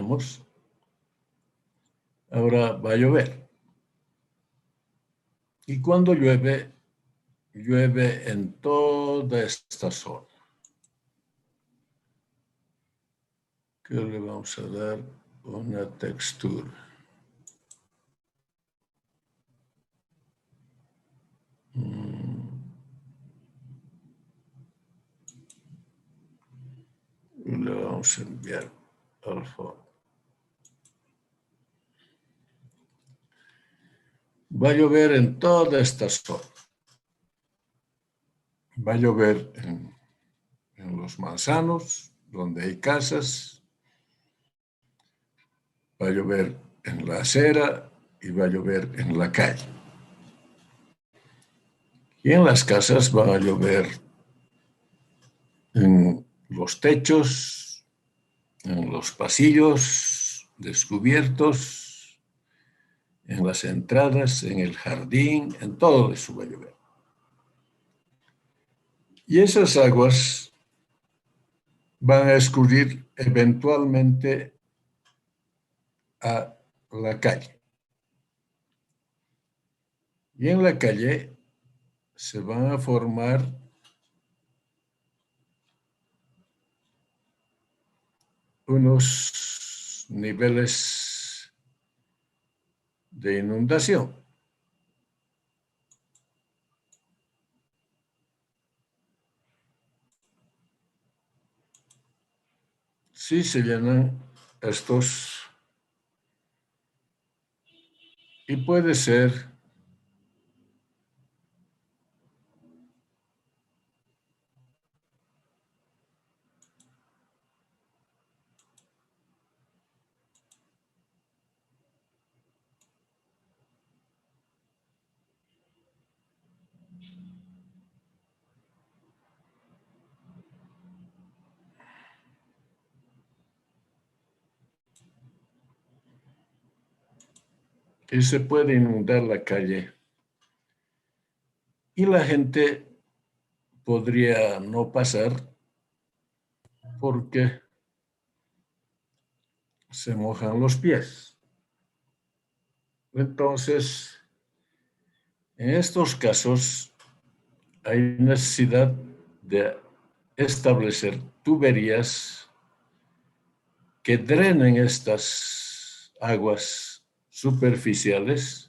digamos, ahora va a llover. Y cuando llueve, llueve en toda esta zona. Que le vamos a dar una textura. Y le vamos a enviar al fondo. Va a llover en toda esta zona. Va a llover en los manzanos, donde hay casas. Va a llover en la acera y va a llover en la calle. Y en las casas va a llover en los techos, en los pasillos descubiertos, en las entradas, en el jardín, en todo eso va a llover. Y esas aguas van a escurrir eventualmente a la calle. Y en la calle se van a formar unos niveles de inundación. Si se llenan estos, y puede ser y se puede inundar la calle. Y la gente podría no pasar porque se mojan los pies. Entonces, en estos casos hay necesidad de establecer tuberías que drenen estas aguas superficiales,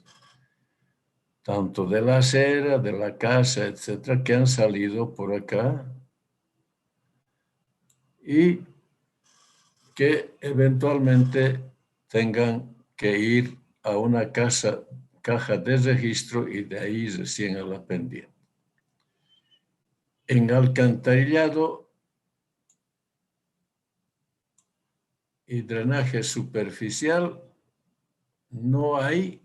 tanto de la acera, de la casa, etcétera, que han salido por acá y que eventualmente tengan que ir a una caja de registro y de ahí recién a la pendiente. En alcantarillado y drenaje superficial no hay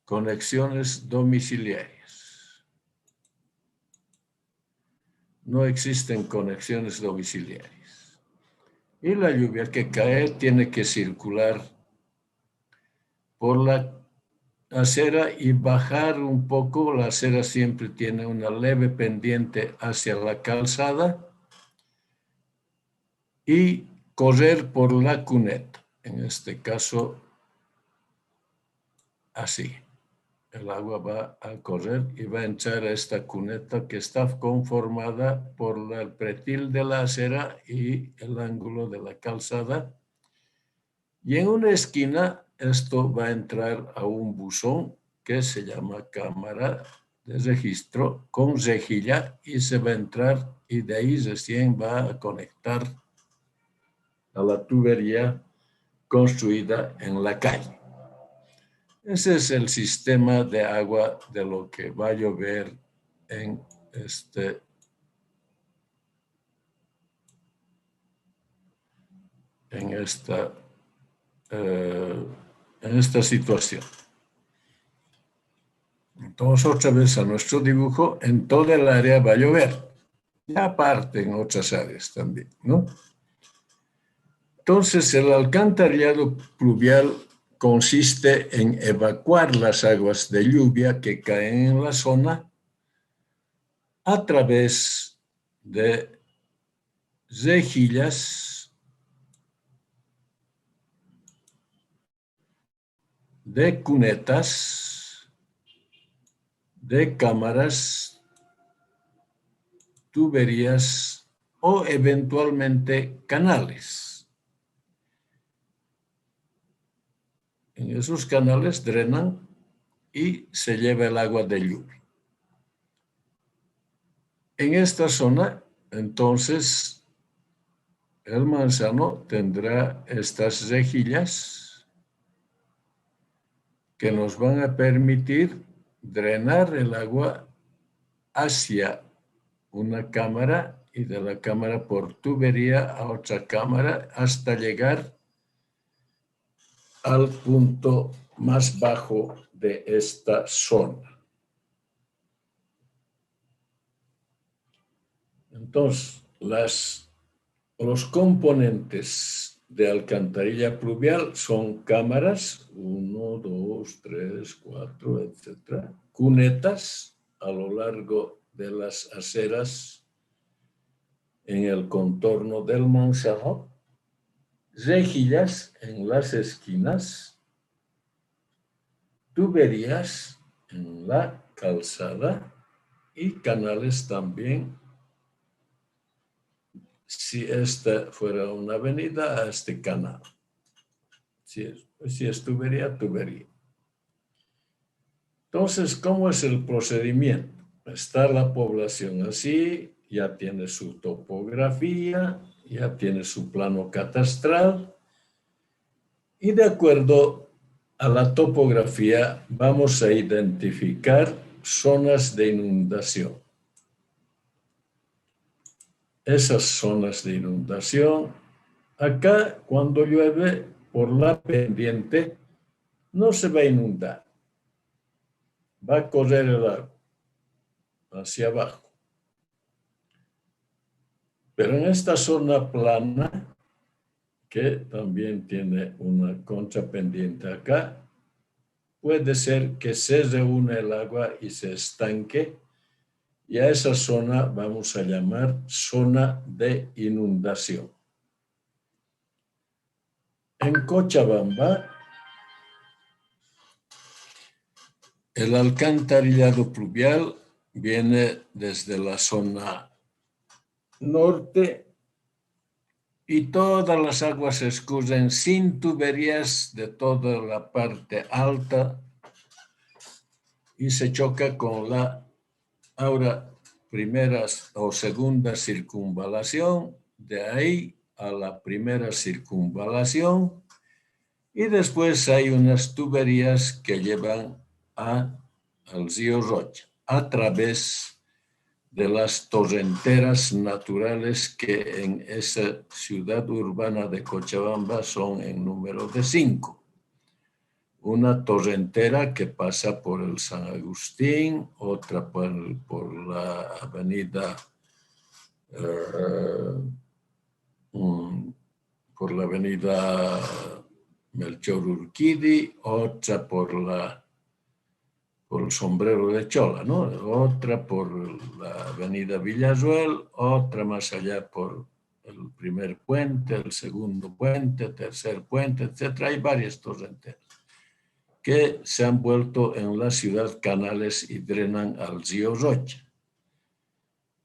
conexiones domiciliarias. No existen conexiones domiciliarias. Y la lluvia que cae tiene que circular por la acera y bajar un poco. La acera siempre tiene una leve pendiente hacia la calzada y correr por la cuneta. En este caso, así. El agua va a correr y va a entrar a esta cuneta que está conformada por el pretil de la acera y el ángulo de la calzada. Y en una esquina esto va a entrar a un buzón que se llama cámara de registro con rejilla y se va a entrar y de ahí recién va a conectar a la tubería construida en la calle. Ese es el sistema de agua de lo que va a llover en esta situación. Entonces, otra vez a nuestro dibujo, en toda el área va a llover. Y aparte en otras áreas también, ¿no? Entonces, el alcantarillado pluvial consiste en evacuar las aguas de lluvia que caen en la zona a través de rejillas de cunetas, de cámaras, tuberías o eventualmente canales. En esos canales drenan y se lleva el agua de lluvia. En esta zona, entonces, el manzano tendrá estas rejillas que nos van a permitir drenar el agua hacia una cámara y de la cámara por tubería a otra cámara hasta llegar al punto más bajo de esta zona. Entonces, los componentes de alcantarilla pluvial son cámaras, 1, 2, 3, 4, etc. Cunetas a lo largo de las aceras en el contorno del manzano, rejillas en las esquinas, tuberías en la calzada y canales también. Si esta fuera una avenida, a este canal. Si es tubería, tubería. Entonces, ¿cómo es el procedimiento? Está la población así, ya tiene su topografía, ya tiene su plano catastral, y de acuerdo a la topografía vamos a identificar zonas de inundación. Esas zonas de inundación, acá cuando llueve por la pendiente, no se va a inundar. Va a correr el agua hacia abajo. Pero en esta zona plana, que también tiene una contrapendiente acá, puede ser que se reúne el agua y se estanque, y a esa zona vamos a llamar zona de inundación. En Cochabamba, el alcantarillado pluvial viene desde la zona norte y todas las aguas se escurren sin tuberías de toda la parte alta y se choca con la ahora primera o segunda circunvalación, de ahí a la primera circunvalación, y después hay unas tuberías que llevan al río Rocha a través de las torrenteras naturales que en esa ciudad urbana de Cochabamba son en número de 5. Una torrentera que pasa por el San Agustín, otra por la avenida Melchor Urquidi, otra por el Sombrero de Chola, ¿no? Otra por la avenida Villarroel, otra más allá por el primer puente, el segundo puente, tercer puente, etc. Hay varias torrenteras que se han vuelto en la ciudad canales y drenan al río Rocha.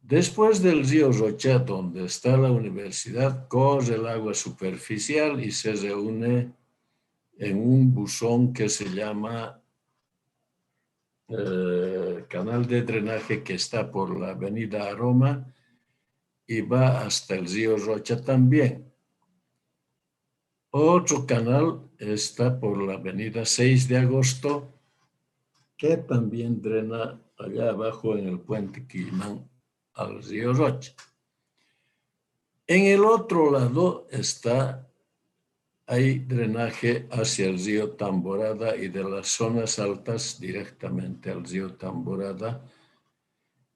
Después del río Rocha, donde está la universidad, corre el agua superficial y se reúne en un buzón que se llama canal de drenaje, que está por la avenida Aroma y va hasta el río Rocha también. Otro canal está por la avenida 6 de Agosto, que también drena allá abajo en el puente Quilmán al río Rocha. En el otro lado hay drenaje hacia el río Tamborada y de las zonas altas directamente al río Tamborada.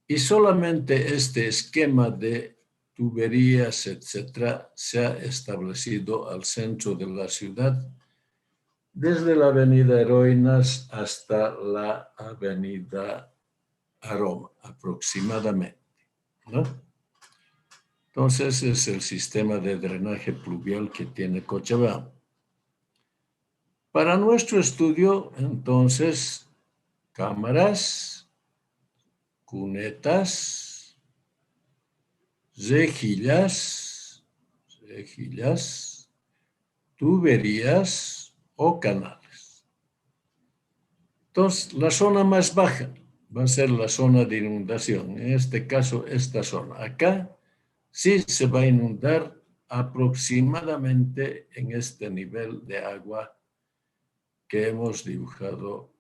Y solamente este esquema de tuberías, etcétera, se ha establecido al centro de la ciudad, desde la avenida Heroínas hasta la avenida Aroma, aproximadamente, ¿no? Entonces es el sistema de drenaje pluvial que tiene Cochabamba. Para nuestro estudio, entonces, cámaras, cunetas, rejillas, tuberías o canales. Entonces, la zona más baja va a ser la zona de inundación. En este caso, esta zona. Acá sí se va a inundar aproximadamente en este nivel de agua que hemos dibujado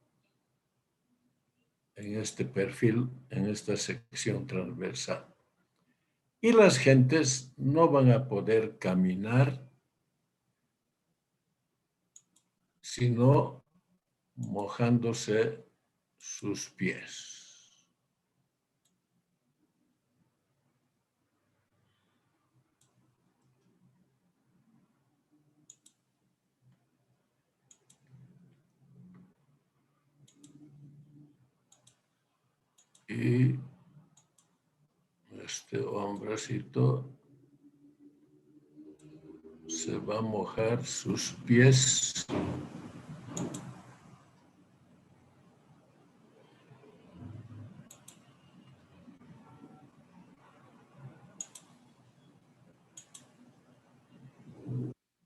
en este perfil, en esta sección transversal. Y las gentes no van a poder caminar sino mojándose sus pies. Y este hombrecito se va a mojar sus pies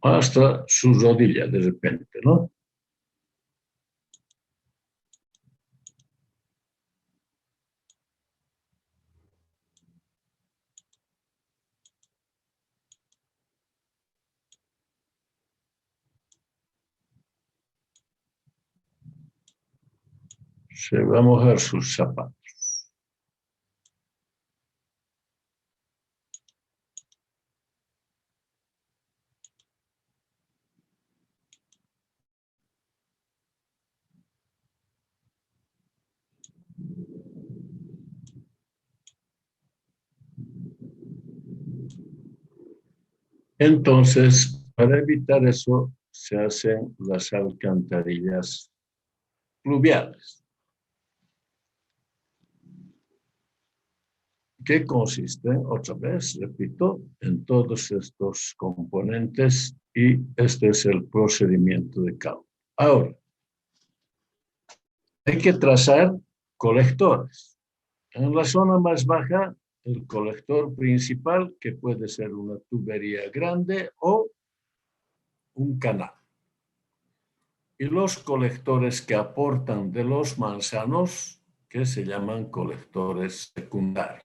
hasta su rodilla de repente, ¿no? Se va a mojar sus zapatos. Entonces, para evitar eso, se hacen las alcantarillas pluviales, que consisten, otra vez, repito, en todos estos componentes y este es el procedimiento de caudo. Ahora, hay que trazar colectores. En la zona más baja, el colector principal, que puede ser una tubería grande o un canal. Y los colectores que aportan de los manzanos, que se llaman colectores secundarios.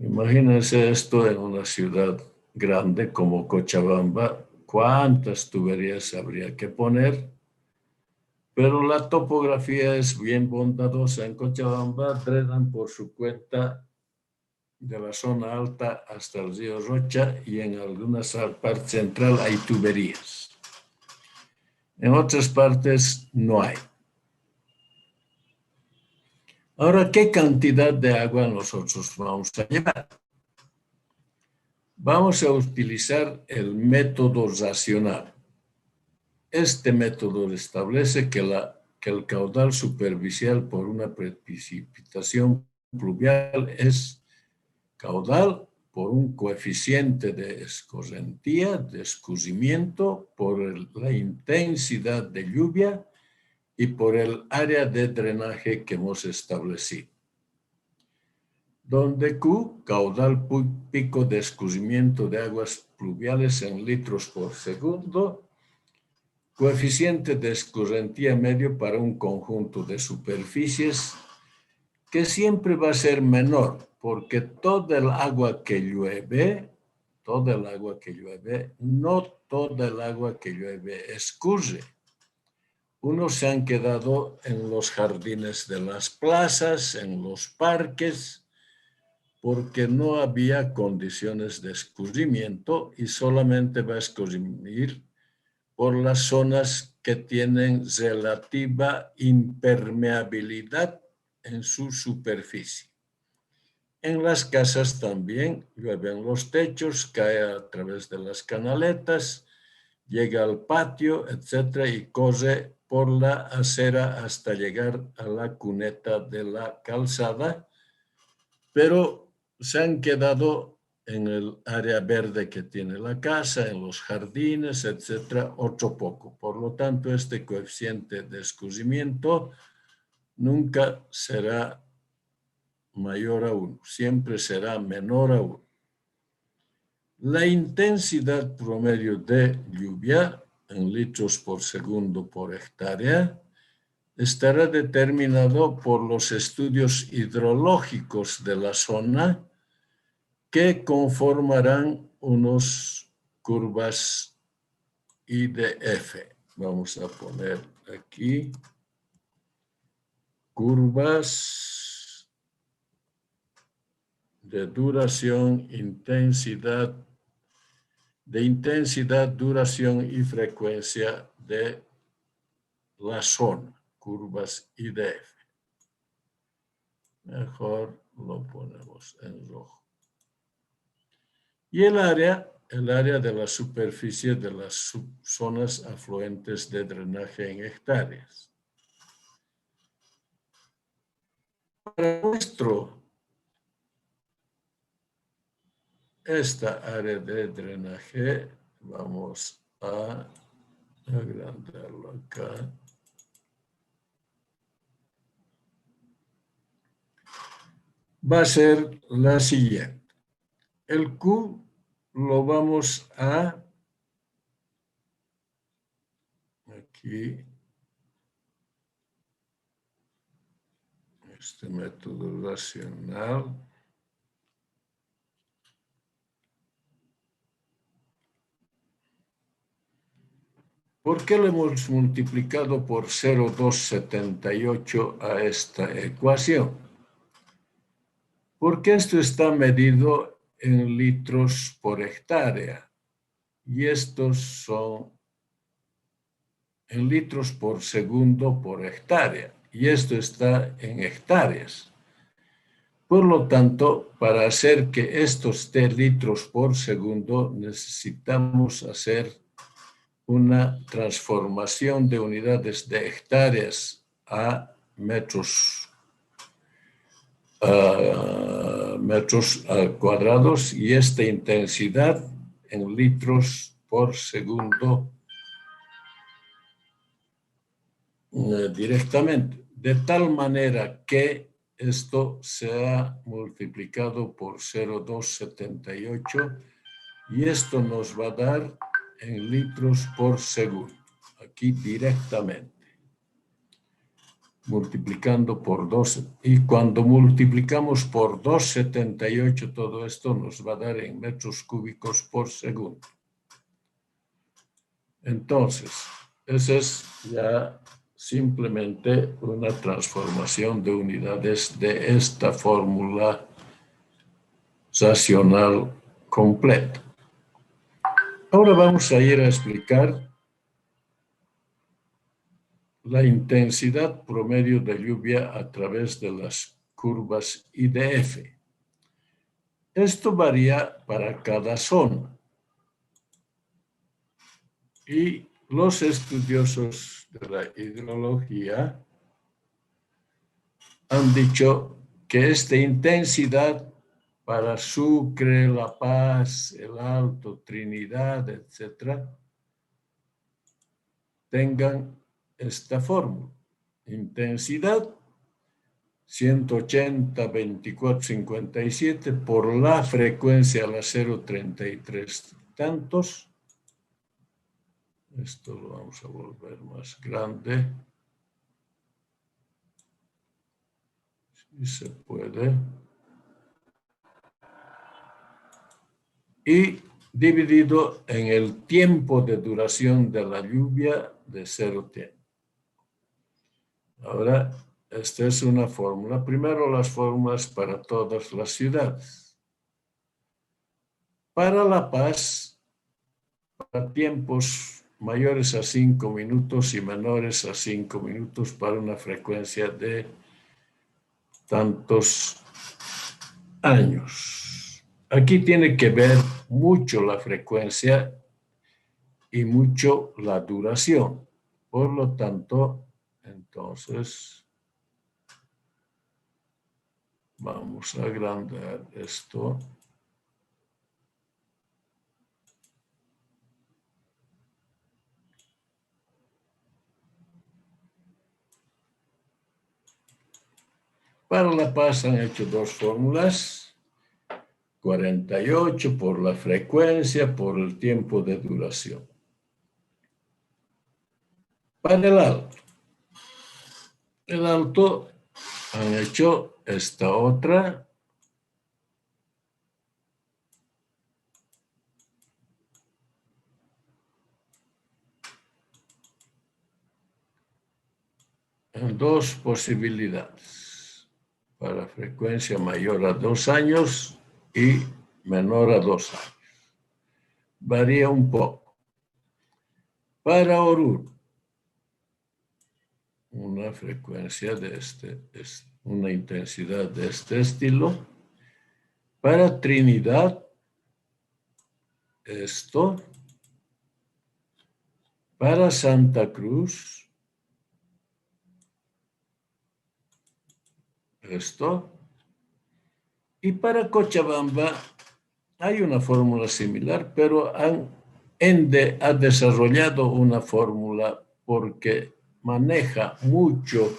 Imagínense esto en una ciudad grande como Cochabamba, cuántas tuberías habría que poner, pero la topografía es bien bondadosa. En Cochabamba drenan por su cuenta de la zona alta hasta el río Rocha y en algunas partes central hay tuberías. En otras partes no hay. Ahora, ¿qué cantidad de agua nosotros vamos a llevar? Vamos a utilizar el método racional. Este método establece que el caudal superficial por una precipitación pluvial es caudal por un coeficiente de escorrentía, de escurrimiento, por la intensidad de lluvia y por el área de drenaje que hemos establecido. Donde Q, caudal pico de escurrimiento de aguas pluviales en litros por segundo, coeficiente de escorrentía medio para un conjunto de superficies que siempre va a ser menor, porque toda el agua que llueve, no toda el agua que llueve escurre. Unos se han quedado en los jardines de las plazas, en los parques, porque no había condiciones de escurrimiento y solamente va a escurrir por las zonas que tienen relativa impermeabilidad en su superficie. En las casas también llueven los techos, cae a través de las canaletas, llega al patio, etcétera, y corre por la acera hasta llegar a la cuneta de la calzada, pero se han quedado en el área verde que tiene la casa, en los jardines, etcétera, otro poco. Por lo tanto, este coeficiente de escurrimiento nunca será mayor a 1, siempre será menor a 1. La intensidad promedio de lluvia en litros por segundo por hectárea estará determinado por los estudios hidrológicos de la zona que conformarán unas curvas IDF. Vamos a poner aquí curvas de duración, intensidad, duración y frecuencia de la zona, curvas IDF. Mejor lo ponemos en rojo. Y el área de la superficie de las zonas afluentes de drenaje en hectáreas. Para esta área de drenaje, vamos a agrandarlo acá. Va a ser la siguiente. El Q lo vamos a aquí, este método racional. ¿Por qué lo hemos multiplicado por 0,278 a esta ecuación? Porque esto está medido en litros por hectárea y estos son en litros por segundo por hectárea y esto está en hectáreas. Por lo tanto, para hacer que esto esté litros por segundo, necesitamos hacer una transformación de unidades de hectáreas a metros cuadrados y esta intensidad en litros por segundo directamente, de tal manera que esto sea multiplicado por 0,278 y esto nos va a dar en litros por segundo, aquí directamente, multiplicando por 2. Y cuando multiplicamos por 2,78, todo esto nos va a dar en metros cúbicos por segundo. Entonces, esa es ya simplemente una transformación de unidades de esta fórmula racional completa. Ahora vamos a ir a explicar la intensidad promedio de lluvia a través de las curvas IDF. Esto varía para cada zona. Y los estudiosos de la hidrología han dicho que esta intensidad para Sucre, La Paz, El Alto, Trinidad, etc., tengan esta fórmula. Intensidad 180, 24, 57 por la frecuencia a la 0,33 tantos. Esto lo vamos a volver más grande. Si se puede. Y dividido en el tiempo de duración de la lluvia de 0 tiempo. Ahora, esta es una fórmula. Primero las fórmulas para todas las ciudades. Para La Paz, para tiempos mayores a 5 minutos y menores a 5 minutos para una frecuencia de tantos años. Aquí tiene que ver mucho la frecuencia y mucho la duración. Por lo tanto, entonces, Vamos a agrandar esto. Para la paz han hecho dos fórmulas. 48 por la frecuencia, por el tiempo de duración. Para el alto han hecho esta otra. En dos posibilidades. Para frecuencia mayor a 2 años y menor a 2 años. Varía un poco. Para Oruro, una frecuencia de una intensidad de este estilo. Para Trinidad, esto. Para Santa Cruz, esto. Y para Cochabamba hay una fórmula similar, pero ENDE ha desarrollado una fórmula porque maneja mucho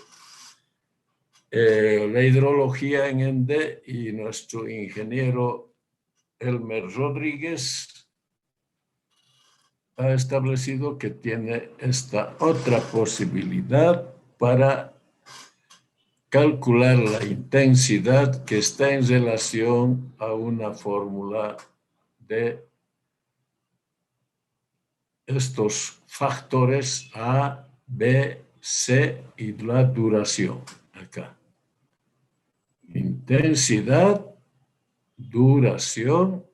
la hidrología en ENDE, y nuestro ingeniero Elmer Rodríguez ha establecido que tiene esta otra posibilidad para calcular la intensidad que está en relación a una fórmula de estos factores A, B, C y la duración. Acá. Intensidad, duración,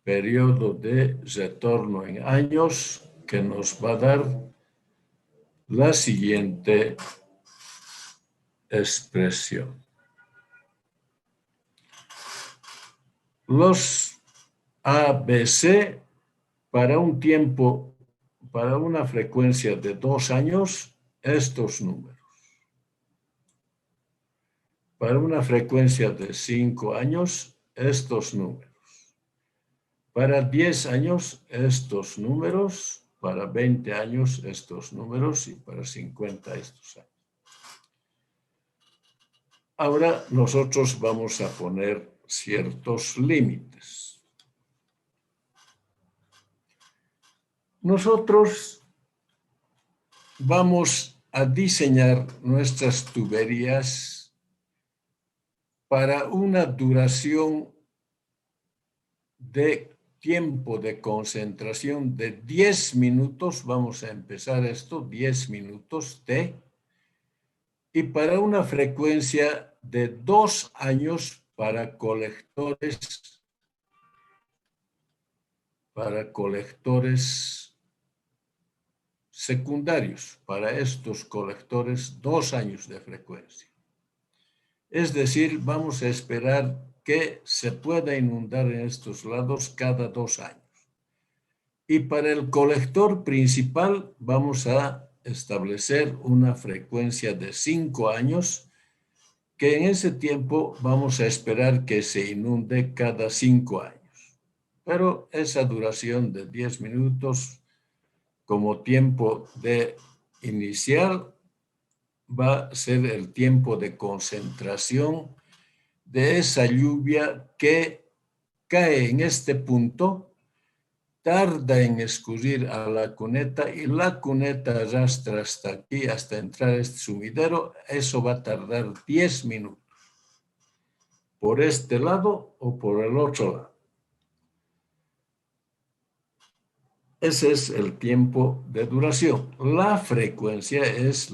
periodo de retorno en años, que nos va a dar la siguiente expresión. Los ABC para un tiempo, para una frecuencia de 2 años, estos números. Para una frecuencia de 5 años, estos números. Para 10 años, estos números. Para 20 años, estos números. Y para 50, estos años. Ahora nosotros vamos a poner ciertos límites. Nosotros vamos a diseñar nuestras tuberías para una duración de tiempo de concentración de 10 minutos. Vamos a empezar esto, 10 minutos T. Y para una frecuencia de 2 años para colectores secundarios. Para estos colectores, 2 años de frecuencia. Es decir, vamos a esperar que se pueda inundar en estos lados cada 2 años. Y para el colector principal vamos a establecer una frecuencia de 5 años, que en ese tiempo vamos a esperar que se inunde cada 5 años. Pero esa duración de 10 minutos como tiempo de inicial va a ser el tiempo de concentración de esa lluvia que cae en este punto, tarda en escurrir a la cuneta y la cuneta arrastra hasta aquí, hasta entrar a este sumidero. Eso va a tardar 10 minutos. Por este lado o por el otro lado. Ese es el tiempo de duración. La frecuencia es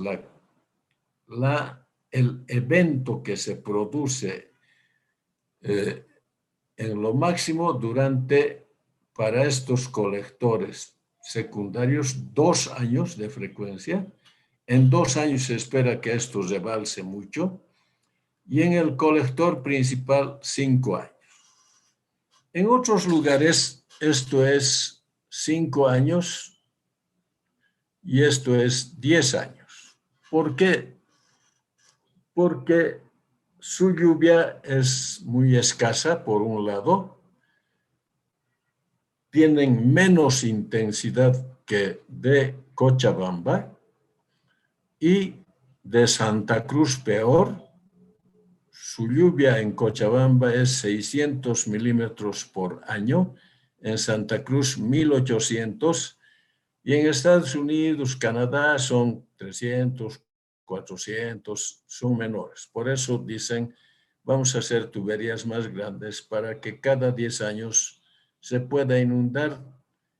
el evento que se produce en lo máximo para estos colectores secundarios, 2 años de frecuencia. En 2 años se espera que esto rebalse mucho. Y en el colector principal, 5 años. En otros lugares, esto es 5 años y esto es 10 años. ¿Por qué? Porque su lluvia es muy escasa, por un lado. Tienen menos intensidad que de Cochabamba y de Santa Cruz peor. Su lluvia en Cochabamba es 600 milímetros por año, en Santa Cruz 1800 y en Estados Unidos, Canadá son 300, 400, son menores. Por eso dicen, vamos a hacer tuberías más grandes para que cada 10 años se pueda inundar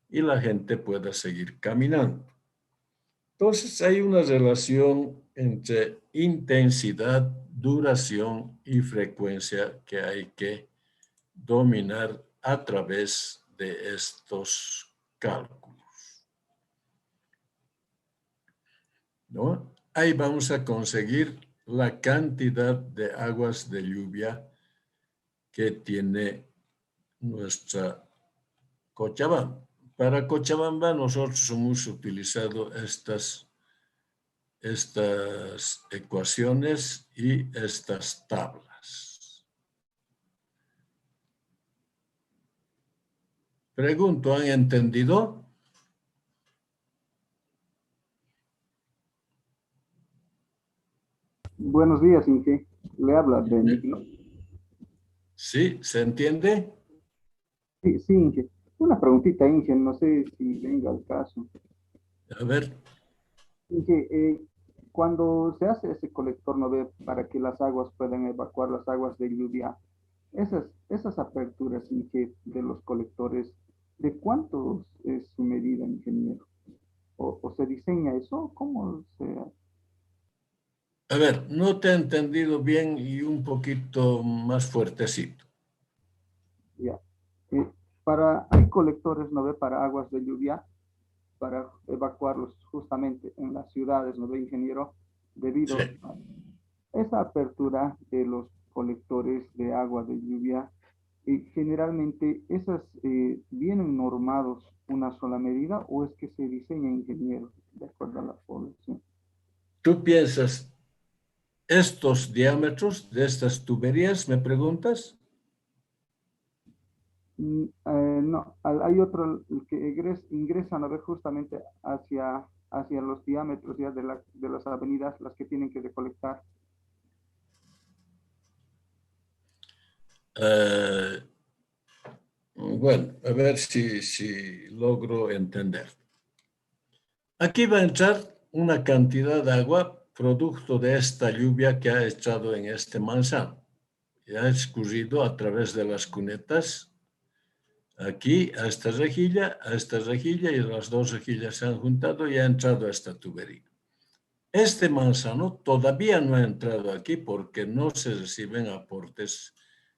y la gente pueda seguir caminando. Entonces hay una relación entre intensidad, duración y frecuencia que hay que dominar a través de estos cálculos, ¿no? Ahí vamos a conseguir la cantidad de aguas de lluvia que tiene nuestra Cochabamba. Para Cochabamba nosotros hemos utilizado estas ecuaciones y estas tablas. Pregunto, ¿han entendido? Buenos días, Inge. Le habla Benigno. ¿Sí? ¿Se entiende? Sí, sí, Inge. Una preguntita, Inge, no sé si venga al caso. A ver. Inge, cuando se hace ese colector, ¿no ve? Para que las aguas puedan evacuar las aguas de lluvia, esas aperturas, Inge, de los colectores, ¿de cuánto es su medida, ingeniero? ¿O se diseña eso? ¿Cómo se...? A ver, no te he entendido bien y un poquito más fuertecito. Ya. Hay colectores, ¿no ve? Para aguas de lluvia, para evacuarlos justamente en las ciudades, ¿no ve, ingeniero? Sí. Debido a esa apertura de los colectores de agua de lluvia, generalmente esas vienen normados una sola medida o es que se diseña, ingeniero, de acuerdo a la población. ¿Tú piensas estos diámetros de estas tuberías, me preguntas? No, hay otro que ingresan a ver justamente hacia los diámetros ya de las avenidas, las que tienen que recolectar. Eh, bueno, a ver si logro entender. Aquí va a entrar una cantidad de agua producto de esta lluvia que ha echado en este manzano. Y ha escurrido a través de las cunetas aquí a esta rejilla y las dos rejillas se han juntado y ha entrado a esta tubería. Este manzano todavía no ha entrado aquí porque no se reciben aportes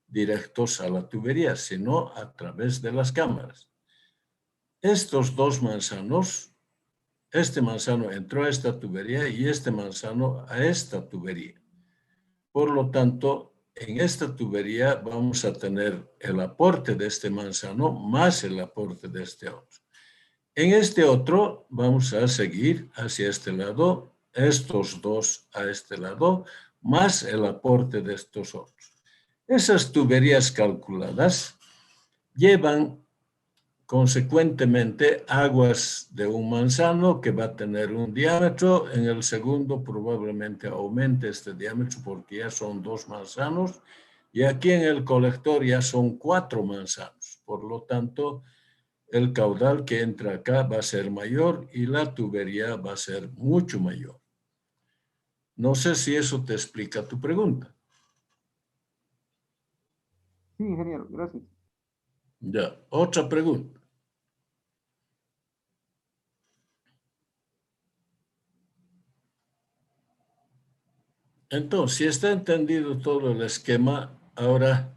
directos a la tubería, sino a través de las cámaras. Estos dos manzanos, este manzano entró a esta tubería y este manzano a esta tubería. Por lo tanto, en esta tubería vamos a tener el aporte de este manzano más el aporte de este otro. En este otro vamos a seguir hacia este lado, estos dos a este lado, más el aporte de estos otros. Esas tuberías calculadas llevan consecuentemente aguas de un manzano que va a tener un diámetro, en el segundo probablemente aumente este diámetro porque ya son 2 manzanos y aquí en el colector ya son 4 manzanos. Por lo tanto, el caudal que entra acá va a ser mayor y la tubería va a ser mucho mayor. No sé si eso te explica tu pregunta. Sí, ingeniero, gracias. Ya, otra pregunta. Entonces, si está entendido todo el esquema, ahora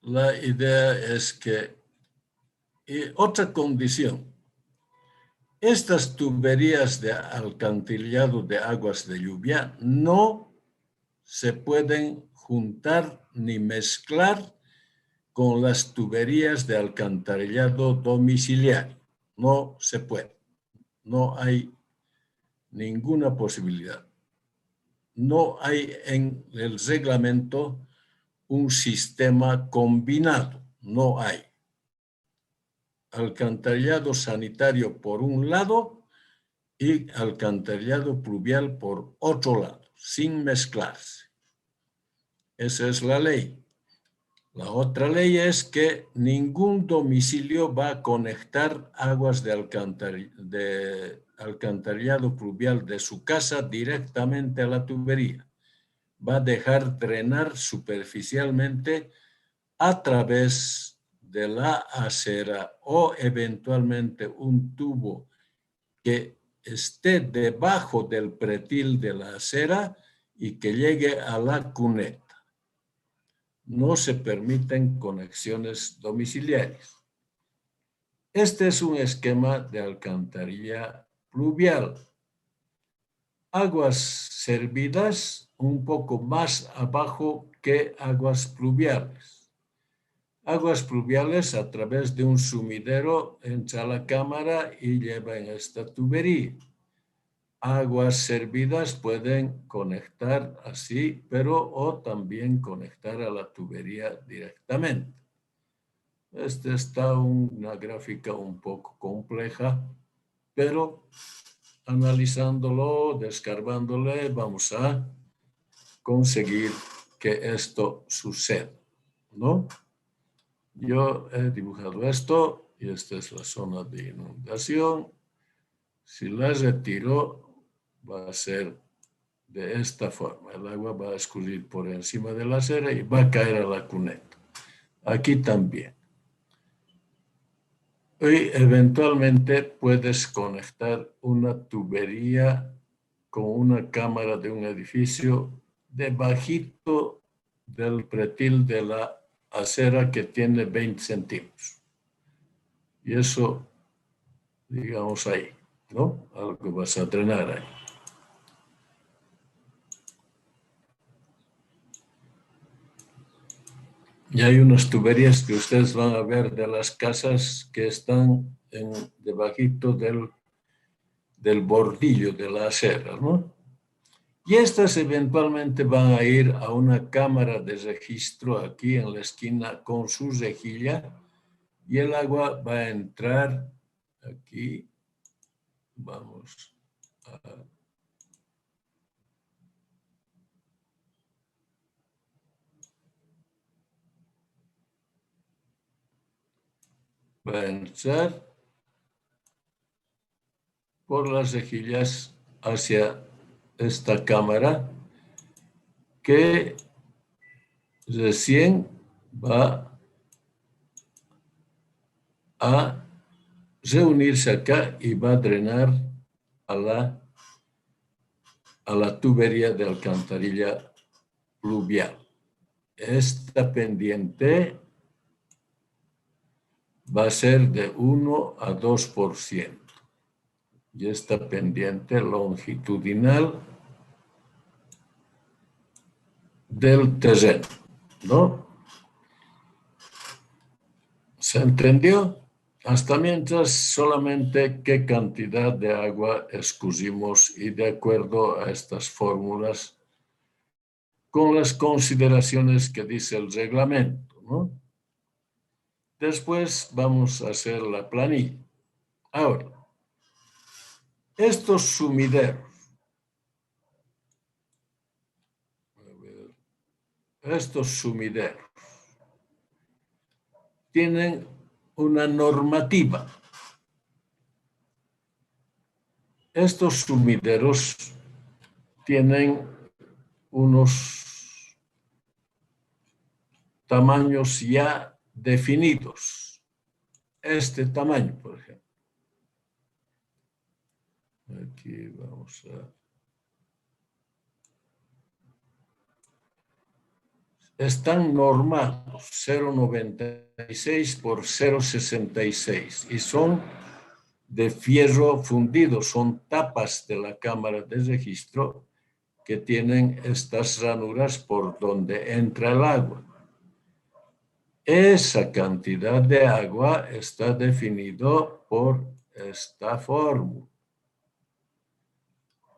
la idea es que, y otra condición, estas tuberías de alcantarillado de aguas de lluvia no se pueden juntar ni mezclar con las tuberías de alcantarillado domiciliario. No se puede. No hay ninguna posibilidad. no hay en el reglamento un sistema combinado, no hay. Alcantarillado sanitario por un lado y alcantarillado pluvial por otro lado, sin mezclarse. Esa es la ley. La otra ley es que ningún domicilio va a conectar aguas de alcantarillado pluvial de su casa directamente a la tubería. Va a dejar drenar superficialmente a través de la acera o eventualmente un tubo que esté debajo del pretil de la acera y que llegue a la cuneta. No se permiten conexiones domiciliarias. Este es un esquema de alcantarilla pluvial. Aguas servidas un poco más abajo que aguas pluviales. Aguas pluviales a través de un sumidero entra a la cámara y lleva en esta tubería. Aguas servidas pueden conectar así, pero o también conectar a la tubería directamente. Esta está una gráfica un poco compleja, pero analizándolo, descarbándole, vamos a conseguir que esto suceda, ¿no? Yo he dibujado esto y esta es la zona de inundación. Si la retiro, va a ser de esta forma. El agua va a escurrir por encima de la acera y va a caer a la cuneta. Aquí también. Y eventualmente puedes conectar una tubería con una cámara de un edificio debajito del pretil de la acera que tiene 20 centímetros. Y eso, digamos ahí, ¿no? Algo vas a drenar ahí. Y hay unas tuberías que ustedes van a ver de las casas que están debajito del bordillo de la acera, ¿no? Y estas eventualmente van a ir a una cámara de registro aquí en la esquina con su rejilla y el agua va a entrar aquí. Vamos a... Va a entrar por las rejillas hacia esta cámara que recién va a reunirse acá y va a drenar a la tubería de alcantarilla pluvial. Esta pendiente va a ser de 1 a 2%. Y esta pendiente longitudinal del terreno, ¿no? ¿Se entendió? Hasta mientras solamente qué cantidad de agua escurrimos y de acuerdo a estas fórmulas con las consideraciones que dice el reglamento, ¿no? Después vamos a hacer la planilla. Ahora, estos sumideros, tienen una normativa. Estos sumideros tienen unos tamaños ya definidos. Este tamaño, por ejemplo. Aquí vamos a... Están normados 0,96 por 0,66 y son de fierro fundido, son tapas de la cámara de registro que tienen estas ranuras por donde entra el agua. Esa cantidad de agua está definido por esta fórmula.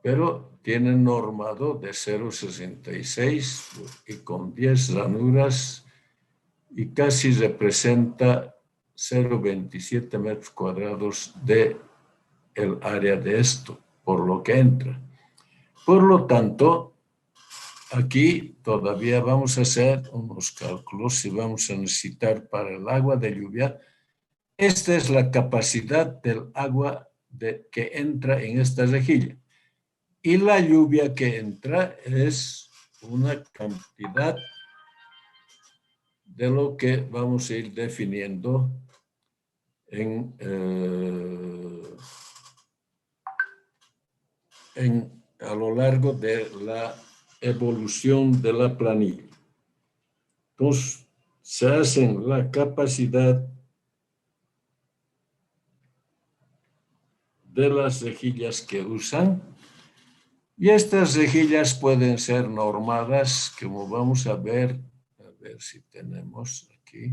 pero tiene normado de 0,66 y con 10 ranuras y casi representa 0,27 metros cuadrados de el área de esto, por lo que entra. Por lo tanto, aquí todavía vamos a hacer unos cálculos y vamos a necesitar para el agua de lluvia. Esta es la capacidad del agua que entra en esta rejilla. Y la lluvia que entra es una cantidad de lo que vamos a ir definiendo a lo largo de la evolución de la planilla. Entonces, se hacen la capacidad de las rejillas que usan, y estas rejillas pueden ser normadas, como vamos a ver si tenemos aquí.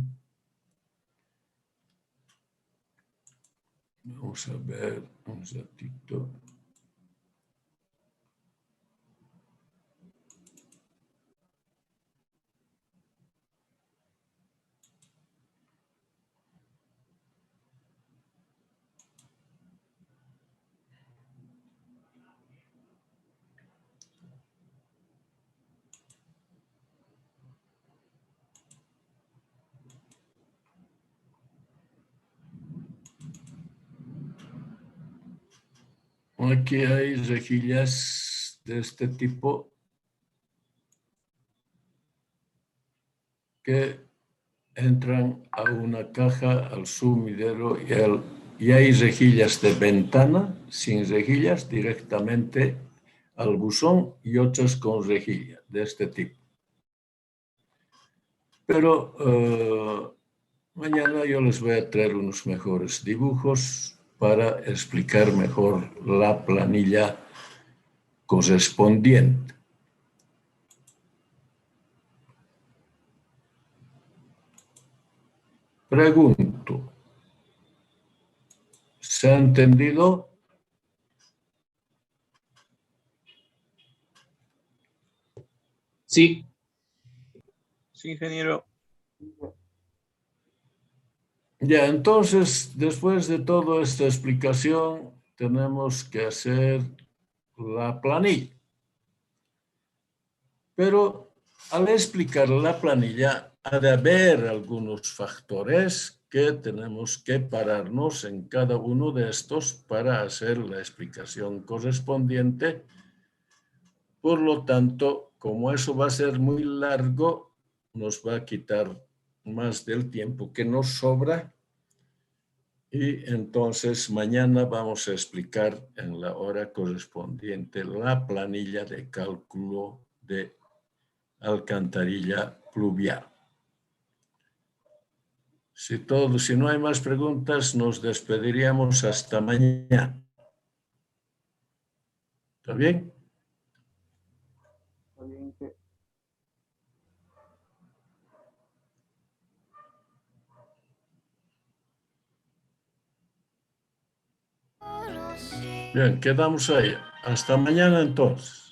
Vamos a ver un ratito. Aquí hay rejillas de este tipo que entran a una caja, al sumidero, y hay rejillas de ventana sin rejillas directamente al buzón y otras con rejilla de este tipo. Pero mañana yo les voy a traer unos mejores dibujos para explicar mejor la planilla correspondiente. Pregunto, ¿se ha entendido? Sí. Sí, ingeniero. Ya, entonces, después de toda esta explicación, tenemos que hacer la planilla. Pero al explicar la planilla, ha de haber algunos factores que tenemos que pararnos en cada uno de estos para hacer la explicación correspondiente. Por lo tanto, como eso va a ser muy largo, nos va a quitar más del tiempo que nos sobra. Y entonces mañana vamos a explicar en la hora correspondiente la planilla de cálculo de alcantarilla pluvial. Si no hay más preguntas, nos despediríamos hasta mañana. ¿Está bien? Está bien, sí. Bien, quedamos ahí. Hasta mañana entonces.